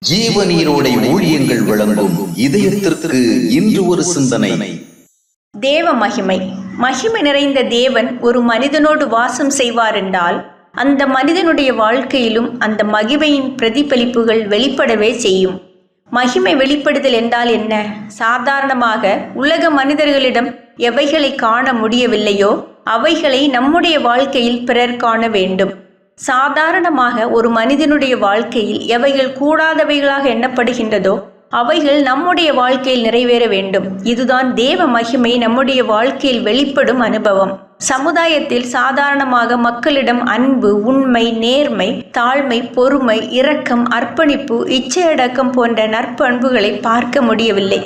ஜீவநீரோடை ஊழியங்கள் வழங்கும் இதயத்திற்கு இன்று ஒரு சிந்தனை. தேவ மகிமை. மகிமை நிறைந்த தேவன் ஒரு மனிதனோடு வாசம் செய்வார் என்றால் அந்த மனிதனுடைய வாழ்க்கையிலும் அந்த மகிமையின் பிரதிபலிப்புகள் வெளிப்படவே செய்யும். மகிமை வெளிப்படுதல் என்றால் என்ன? சாதாரணமாக உலக மனிதர்களிடம் எவைகளை காண முடியவில்லையோ அவைகளை நம்முடைய வாழ்க்கையில் பிறர் காண வேண்டும். சாதாரணமாக ஒரு மனிதனுடைய வாழ்க்கையில் எவைகள் கூடாதவைகளாக எண்ணப்படுகின்றதோ அவைகள் நம்முடைய வாழ்க்கையில் நிறைவேற வேண்டும். இதுதான் தேவ மகிமை நம்முடைய வாழ்க்கையில் வெளிப்படும் அனுபவம். சமுதாயத்தில் சாதாரணமாக மக்களிடம் அன்பு, உண்மை, நேர்மை, தாழ்மை, பொறுமை, இரக்கம், அர்ப்பணிப்பு, இச்சையடக்கம் போன்ற நற்பண்புகளை பார்க்க முடியவில்லை.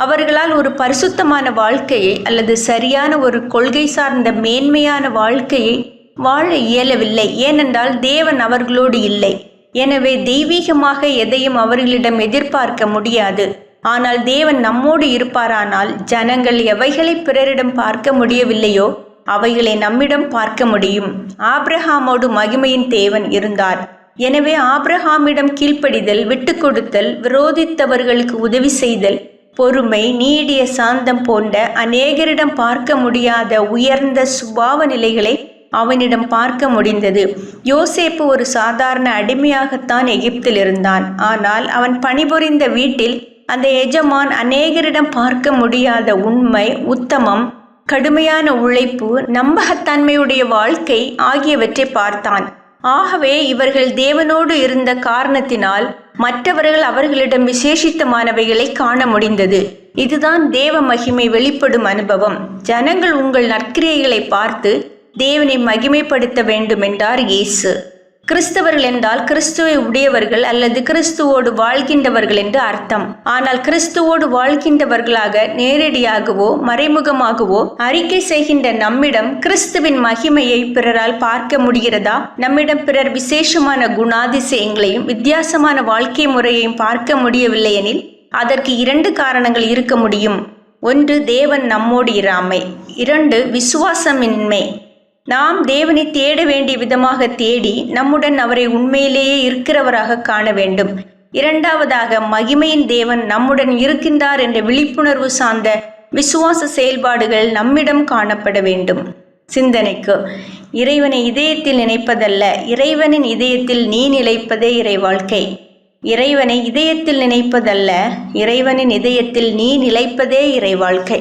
அவர்களால் ஒரு பரிசுத்தமான வாழ்க்கையை அல்லது சரியான ஒரு கொள்கை சார்ந்த மேன்மையான வாழ்க்கையை வாழ இயலவில்லை. ஏனென்றால் தேவன் அவர்களோடு இல்லை. எனவே தெய்வீகமாக எதையும் அவர்களிடம் எதிர்பார்க்க முடியாது. ஆனால் தேவன் நம்மோடு இருப்பாரானால் ஜனங்கள் எவைகளை பிறரிடம் பார்க்க முடியவில்லையோ அவைகளை நம்மிடம் பார்க்க முடியும். ஆபிரகாமோடு மகிமையின் தேவன் இருந்தார். எனவே ஆபிரகாமிடம் கீழ்ப்படிதல், விட்டு கொடுத்தல், விரோதித்தவர்களுக்கு உதவி செய்தல், பொறுமை, நீடிய சாந்தம் போன்ற அநேகரிடம் பார்க்க முடியாத உயர்ந்த சுபாவ நிலைகளை அவனிடம் பார்க்க முடிந்தது. யோசேப்பு ஒரு சாதாரண அடிமையாகத்தான் எகிப்தில் இருந்தான். ஆனால் அவன் பணிபுரிந்த வீட்டில் அந்த எஜமான் அநேகரிடம் பார்க்க முடியாத உண்மை, உத்தமம், கடுமையான உழைப்பு, நம்பகத்தன்மையுடைய வாழ்க்கை ஆகியவற்றை பார்த்தான். ஆகவே இவர்கள் தேவனோடு இருந்த காரணத்தினால் மற்றவர்கள் அவர்களிடம் விசேஷித்தமானவைகளை காண முடிந்தது. இதுதான் தேவ மகிமை வெளிப்படும் அனுபவம். ஜனங்கள் உங்கள் நற்கிரியைகளை பார்த்து தேவனை மகிமைப்படுத்த வேண்டும் என்றார் இயேசு. கிறிஸ்தவர்கள் என்றால் கிறிஸ்துவை உடையவர்கள் அல்லது கிறிஸ்துவோடு வாழ்கின்றவர்கள் என்று அர்த்தம். ஆனால் கிறிஸ்துவோடு வாழ்கின்றவர்களாக நேரடியாகவோ மறைமுகமாகவோ அறிக்கை செய்கின்ற நம்மிடம் கிறிஸ்துவின் மகிமையை பிறரால் பார்க்க முடிகிறதா? நம்மிடம் பிறர் விசேஷமான குணாதிசயங்களையும் வித்தியாசமான வாழ்க்கை முறையையும் பார்க்க முடியவில்லை எனில் அதற்கு 2 காரணங்கள் இருக்க முடியும். 1, தேவன் நம்மோடு இராமை. 2, விசுவாசமின்மை. நாம் தேவனை தேட வேண்டிய விதமாக தேடி நம்முடன் அவரை உண்மையிலேயே இருக்கிறவராக காண வேண்டும். 2வதாக மகிமையின் தேவன் நம்முடன் இருக்கின்றார் என்ற விழிப்புணர்வு சார்ந்த விசுவாச செயல்பாடுகள் நம்மிடம் காணப்பட வேண்டும். சிந்தனைக்கு: இறைவனை இதயத்தில் நினைப்பதல்ல, இறைவனின் இதயத்தில் நீ நிலைப்பதே இறை வாழ்க்கை. இறைவனை இதயத்தில் நினைப்பதல்ல, இறைவனின் இதயத்தில் நீ நிலைப்பதே இறை வாழ்க்கை.